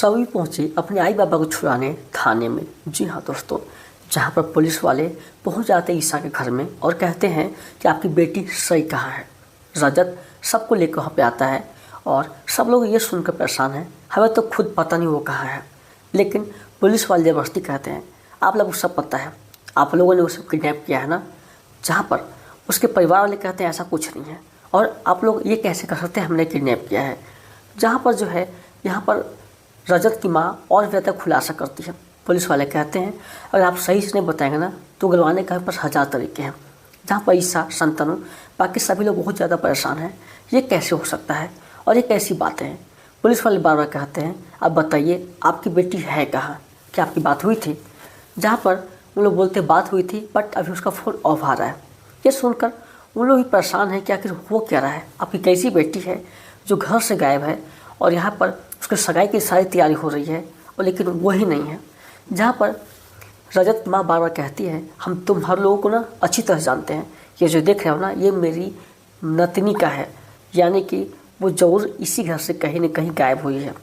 सभी पहुंचे अपने आई बाबा को छुड़ाने थाने में। जी हाँ दोस्तों, जहाँ पर पुलिस वाले पहुंच जाते हैं ईसा के घर में और कहते हैं कि आपकी बेटी सही कहाँ है। रजत सबको लेकर वहाँ पे आता है और सब लोग ये सुनकर परेशान हैं, हमें तो खुद पता नहीं वो कहाँ है। लेकिन पुलिस वाले जबरदस्ती कहते हैं आप लोगों को सब पता है, आप लोगों ने उसे किडनैप किया है ना। जहाँ पर उसके परिवार वाले कहते हैं ऐसा कुछ नहीं है और आप लोग ये कैसे कर सकते हैं हमने किडनैप किया है। जहाँ पर जो है यहाँ पर रजत की माँ और ज़्यादा खुलासा करती है। पुलिस वाले कहते हैं अगर आप सही से नहीं बताएंगे ना तो गलवाने का पास 1000 तरीके हैं। जहाँ पर ईसा, संतनु, बाकी सभी लोग बहुत ज़्यादा परेशान हैं, ये कैसे हो सकता है और ये कैसी बातें हैं। पुलिस वाले बार बार कहते हैं अब बताइए आपकी बेटी है कहाँ, क्या आपकी बात हुई थी। जहाँ पर उन लोग बोलते बात हुई थी बट अभी उसका फ़ोन ऑफ आ रहा है। ये सुनकर उन लोग भी परेशान हैं कि आखिर वो क्या रहा है, आपकी कैसी बेटी है जो घर से गायब है और यहाँ पर उसके सगाई की सारी तैयारी हो रही है और लेकिन वो ही नहीं है। जहाँ पर रजत माँ बार बार कहती है हम तुम हर लोगों को ना अच्छी तरह जानते हैं, ये जो देख रहे हो ना ये मेरी नतनी का है, यानी कि वो ज़रूर इसी घर से कहीं न कहीं गायब हुई है।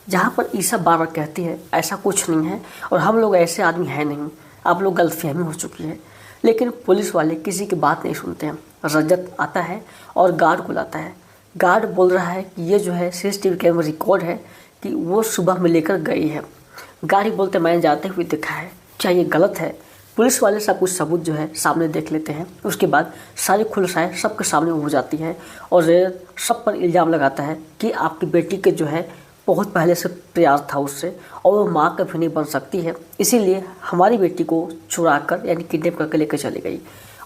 जहाँ पर ईसा बार बार कहती है ऐसा कुछ नहीं है और हम लोग ऐसे आदमी हैं नहीं, आप लोग गलतफहमी हो चुकी है। लेकिन पुलिस वाले किसी की बात नहीं सुनते हैं। रजत आता है और गार्ड को लाता है। गार्ड बोल रहा है कि ये जो है CCTV कैमरा रिकॉर्ड है कि वो सुबह में लेकर गई है। गाड़ी बोलते मैंने जाते हुए देखा है, क्या ये गलत है। पुलिस वाले सब कुछ सबूत जो है सामने देख लेते हैं। उसके बाद सारी खुलासाएँ सबके सामने हो जाती है और सब पर इल्ज़ाम लगाता है कि आपकी बेटी के जो है बहुत पहले से प्यार था उससे और वो माँ कभी नहीं बन सकती है, इसीलिए हमारी बेटी को चुरा कर यानी किडनैप करके लेकर चली गई।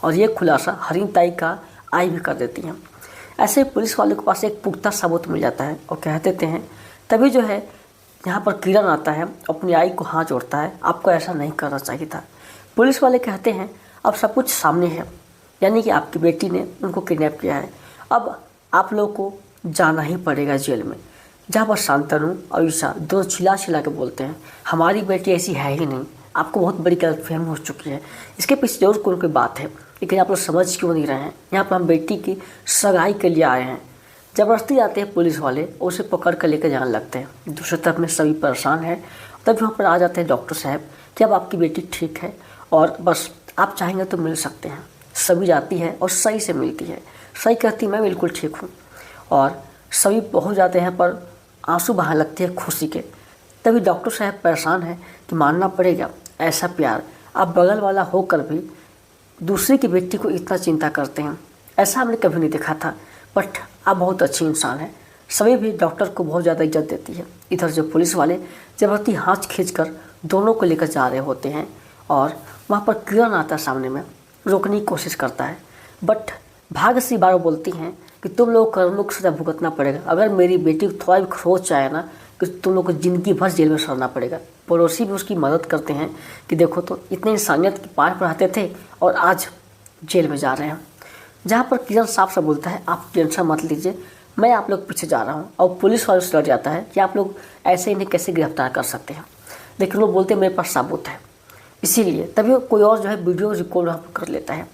और ये खुलासा हरीन ताई का आई भी कर देती हैं। ऐसे पुलिस वाले के पास एक पुख्ता सबूत मिल जाता है और कह देते हैं। तभी जो है यहाँ पर किरण आता है, अपनी आई को हाथ जोड़ता है, आपको ऐसा नहीं करना चाहिए था। पुलिस वाले कहते हैं अब सब कुछ सामने है, यानी कि आपकी बेटी ने उनको किडनैप किया है, अब आप लोगों को जाना ही पड़ेगा जेल में। जहाँ पर शांतनु और ईसा दोनों चिल्ला चिल्ला के बोलते हैं हमारी बेटी ऐसी है ही नहीं, आपको बहुत बड़ी गलतफहमी हो चुकी है, इसके पीछे जरूर कोई बात है, लेकिन आप लोग समझ क्यों नहीं रहे हैं। यहाँ पर हम बेटी की सगाई के लिए आए हैं। ज़बरदस्ती आते हैं पुलिस वाले और उसे पकड़ कर लेकर जाने लगते हैं। दूसरी तरफ में सभी परेशान हैं। तब वहाँ पर आ जाते हैं डॉक्टर साहब कि अब आपकी बेटी ठीक है और बस आप चाहेंगे तो मिल सकते हैं। सभी जाती है और सही से मिलती है। सही कहती मैं बिल्कुल ठीक हूँ और सभी पहुँच जाते हैं पर आंसू बहाने लगती है खुशी के। तभी डॉक्टर साहब परेशान है कि मानना पड़ेगा ऐसा प्यार आप बगल वाला होकर भी दूसरे की बेटी को इतना चिंता करते हैं, ऐसा हमने कभी नहीं देखा था, बट आप बहुत अच्छी इंसान हैं। सभी भी डॉक्टर को बहुत ज़्यादा इज्जत देती है। इधर जो पुलिस वाले जबरदस्ती हाथ खींचकर दोनों को लेकर जा रहे होते हैं और वहाँ पर किरण आता है, सामने में रोकने की कोशिश करता है, बट भाग्य से बार बोलती हैं कि तुम लोग कर्मों की सजा भुगतना पड़ेगा। अगर मेरी बेटी को थोड़ा भी खरोच आए ना कि तुम लोग को ज़िंदगी भर जेल में सड़ना पड़ेगा। पड़ोसी भी उसकी मदद करते हैं कि देखो तो इतने इंसानियत के पार पढ़ाते थे और आज जेल में जा रहे हैं। जहाँ पर किरण साफ से बोलता है आप टेंशन मत लीजिए, मैं आप लोग पीछे जा रहा हूँ। और पुलिस वालों से लड़ जाता है कि आप लोग ऐसे इन्हें कैसे गिरफ्तार कर सकते हैं, लेकिन वो बोलते हैं मेरे पास सबूत है। इसीलिए तभी कोई और जो है वीडियो रिकॉर्ड वहाँ पर कर लेता है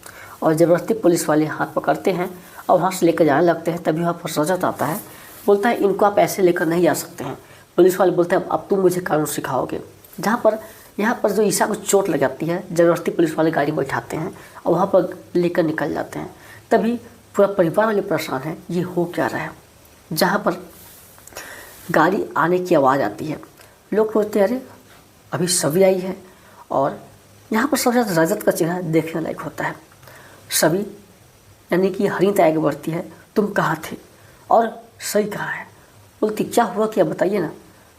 और ज़बरदस्ती पुलिस वाले हाथ पकड़ते हैं और वहाँ से लेकर जाने लगते हैं। तभी वहाँ पर रजत आता है, बोलता है इनको आप ऐसे लेकर नहीं जा सकते हैं। पुलिस वाले बोलते हैं अब तुम मुझे कानून सिखाओगे। जहाँ पर यहाँ पर जो ईसा को चोट लग जाती है, ज़बरदस्ती पुलिस वाले गाड़ी में बैठाते हैं और वहाँ पर लेकर निकल जाते हैं। तभी पूरा परिवार वाले परेशान है ये हो क्या रहा है। जहाँ पर गाड़ी आने की आवाज़ आती है, लोग सोचते हैं अरे अभी सभी आई है और यहाँ पर सबसे ज़्यादा रजत का चेहरा देखने लायक होता है। सभी यानी कि हरीन आगे बढ़ती है, तुम कहाँ थे और सही कहाँ है। बोलती क्या हुआ क्या बताइए ना।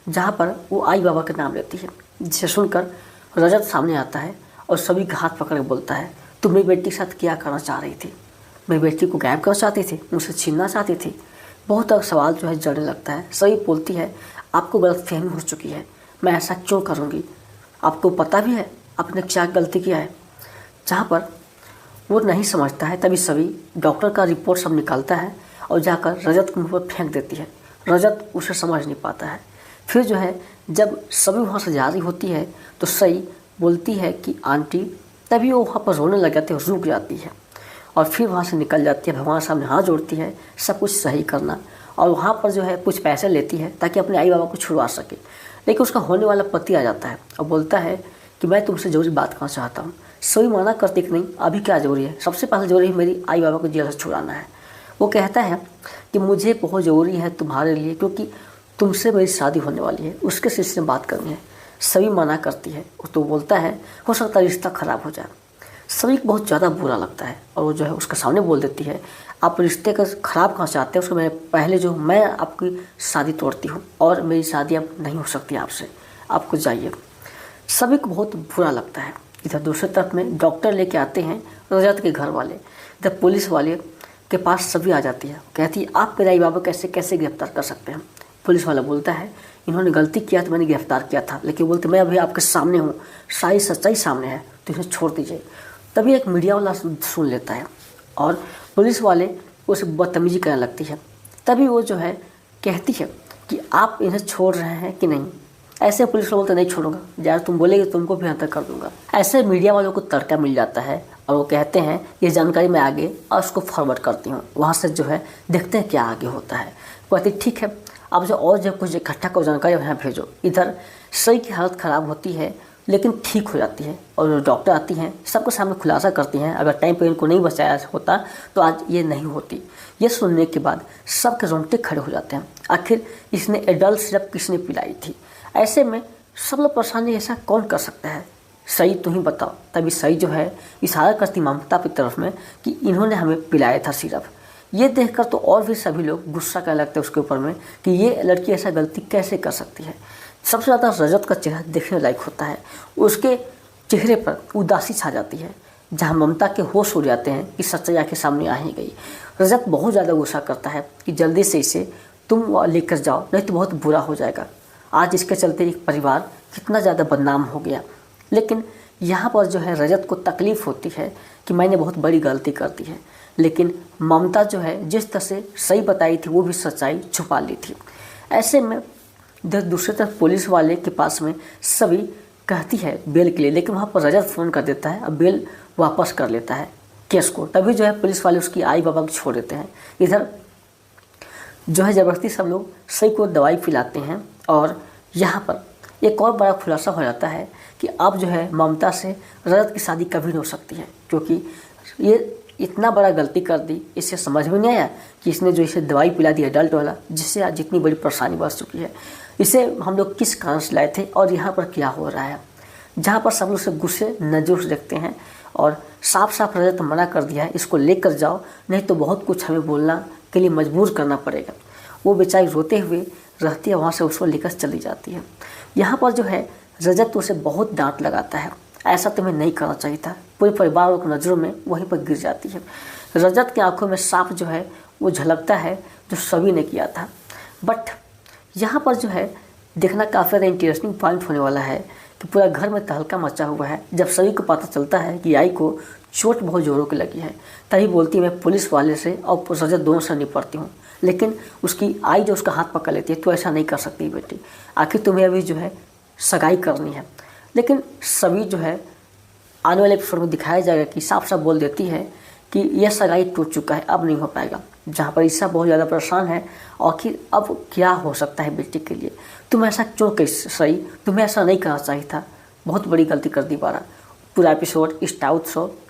जहाँ पर वो आई बाबा का नाम लेती है, जिसे सुनकर रजत सामने आता है और सभी का हाथ पकड़ के बोलता है तुम मेरी बेटी के साथ क्या करना चाह रही थी, मेरी बेटी को गायब करना चाहती थी, मुझसे छीनना चाहती थी। बहुत सवाल जो है जड़ने लगता है। सभी बोलती है आपको गलतफहमी हो चुकी है, मैं ऐसा क्यों करूँगी, आपको पता भी है आपने क्या गलती किया है। जहाँ पर वो नहीं समझता है तभी सभी डॉक्टर का रिपोर्ट सब निकालता है और जाकर रजत के मुँह पर फेंक देती है। रजत उसे समझ नहीं पाता है। फिर जो है जब सभी वहाँ से जा रही होती है तो सही बोलती है कि आंटी, तभी वो वहाँ पर रोने लग जाती है, रुक जाती है और फिर वहाँ से निकल जाती है। भगवान सामने हाथ जोड़ती है सब कुछ सही करना और वहाँ पर जो है कुछ पैसे लेती है ताकि अपने आई बाबा को छुड़वा सके। लेकिन उसका होने वाला पति आ जाता है और बोलता है कि मैं तुमसे ज़रूरी बात करना चाहता हूँ। सभी मना करते कि नहीं, अभी क्या ज़रूरी है, सबसे पहले ज़रूरी है मेरी आई बाबा को जेल से छुड़ाना है। वो कहता है कि मुझे बहुत ज़रूरी है तुम्हारे लिए, क्योंकि तुमसे मेरी शादी होने वाली है, उसके सिलसिले में बात करनी है। सभी मना करती है तो बोलता है हो सकता है रिश्ता ख़राब हो जाए। सभी को बहुत ज़्यादा बुरा लगता है और वो जो है उसके सामने बोल देती है आप रिश्ते का ख़राब कहाँ चाहते हैं, उसको मैं पहले जो मैं आपकी शादी तोड़ती हूँ और मेरी शादी अब नहीं हो सकती आपसे, आपको जाइए। सभी को बहुत बुरा लगता है। इधर दूसरी तरफ में डॉक्टर लेके आते हैं रजत के घर वाले। इधर पुलिस वाले के पास सभी आ जाती है, कहती है आप मेरे आई बाबा कैसे गिरफ्तार कर सकते हैं। पुलिस वाला बोलता है इन्होंने गलती किया तो मैंने गिरफ्तार किया था, लेकिन बोलते मैं अभी आपके सामने हूँ, सारी सच्चाई सामने है, तो इन्हें छोड़ दीजिए। तभी एक मीडिया वाला सुन लेता है और पुलिस वाले उसे बदतमीजी करने लगती है। तभी वो जो है कहती है कि आप इन्हें छोड़ रहे हैं कि नहीं। ऐसे पुलिस वाले बोलते नहीं छोड़ूंगा, ज़्यादा तुम बोलेगे तुमको भी अंतर कर दूंगा। ऐसे मीडिया वालों को तड़का मिल जाता है और वो कहते हैं ये जानकारी मैं आगे और उसको फॉरवर्ड करती हूँ, वहाँ से जो है देखते हैं क्या आगे होता है। कहती ठीक है, अब जो और जब कुछ इकट्ठा कर जानकारी यहाँ भेजो। इधर सही की हालत ख़राब होती है लेकिन ठीक हो जाती है और डॉक्टर आती हैं, सबके सामने खुलासा करती हैं अगर टाइम पे इनको नहीं बचाया होता तो आज ये नहीं होती। ये सुनने के बाद सबके रोंगटे खड़े हो जाते हैं, आखिर इसने एडल्ट सिरप किसने पिलाई थी। ऐसे में सब लोग परेशानी, ऐसा कौन कर सकता है, सही तुम ही बताओ। तभी सही जो है इशारा करती ममता की तरफ में कि इन्होंने हमें पिलाया था सिरप। ये देखकर तो और भी सभी लोग गुस्सा करने लगते हैं उसके ऊपर में कि ये लड़की ऐसा गलती कैसे कर सकती है। सबसे ज़्यादा रजत का चेहरा देखने लायक होता है, उसके चेहरे पर उदासी छा जाती है। जहाँ ममता के होश उड़ जाते हैं कि सच्चाई आके सामने आ ही गई। रजत बहुत ज़्यादा गुस्सा करता है कि जल्दी से इसे तुम लेकर जाओ, नहीं तो बहुत बुरा हो जाएगा। आज इसके चलते एक परिवार कितना ज़्यादा बदनाम हो गया। लेकिन यहाँ पर जो है रजत को तकलीफ़ होती है कि मैंने बहुत बड़ी गलती कर दी है, लेकिन ममता जो है जिस तरह से सही बताई थी वो भी सच्चाई छुपा ली थी। ऐसे में दूसरी तरफ पुलिस वाले के पास में सभी कहती है बेल के लिए, लेकिन वहाँ पर रजत फ़ोन कर देता है और बेल वापस कर लेता है केस को। तभी जो है पुलिस वाले उसकी आई बाबा को छोड़ देते हैं। इधर जो है ज़बरदस्ती सब लोग सही को दवाई पिलाते हैं और यहाँ पर एक और बड़ा खुलासा हो जाता है कि अब जो है ममता से रजत की शादी कभी नहीं हो सकती है, क्योंकि ये इतना बड़ा गलती कर दी। इससे समझ में नहीं आया कि इसने जो इसे दवाई पिला दी एडल्ट वाला, जिससे आज जितनी बड़ी परेशानी बढ़ चुकी है, इसे हम लोग किस कारण से लाए थे और यहाँ पर क्या हो रहा है। जहाँ पर सब लोग से गुस्से नज़रों से देखते हैं और साफ साफ रजत मना कर दिया है इसको लेकर जाओ, नहीं तो बहुत कुछ हमें बोलना के लिए मजबूर करना पड़ेगा। वो बेचारी रोते हुए रहती है, वहाँ से उसको लेकर चली जाती है। यहाँ पर जो है रजत उसे बहुत डांट लगाता है, ऐसा तुम्हें नहीं करना चाहिए था। पूरे परिवार की नज़रों में वहीं पर गिर जाती है। रजत की आंखों में साफ जो है वो झलकता है जो सभी ने किया था। बट यहाँ पर जो है देखना काफ़ी ज़्यादा इंटरेस्टिंग पॉइंट होने वाला है कि पूरा घर में तहलका मचा हुआ है जब सभी को पता चलता है कि आई को चोट बहुत ज़ोरों की लगी है। तभी बोलती मैं पुलिस वाले से और रजत दोनों से निपटती हूँ, लेकिन उसकी आई जो उसका हाथ पकड़ लेती है, तो ऐसा नहीं कर सकती बेटी, आखिर तुम्हें अभी जो है सगाई करनी है। लेकिन सभी जो है आने वाले एपिसोड में दिखाया जाएगा कि साफ साफ बोल देती है कि यह सगाई टूट चुका है, अब नहीं हो पाएगा। जहाँ पर ईसा बहुत ज़्यादा परेशान है और कि अब क्या हो सकता है बेटी के लिए, तुम ऐसा क्यों कैसे सही, तुम्हें ऐसा नहीं करना चाहिए था, बहुत बड़ी गलती कर दी बारा। पूरा एपिसोड स्टाउट शो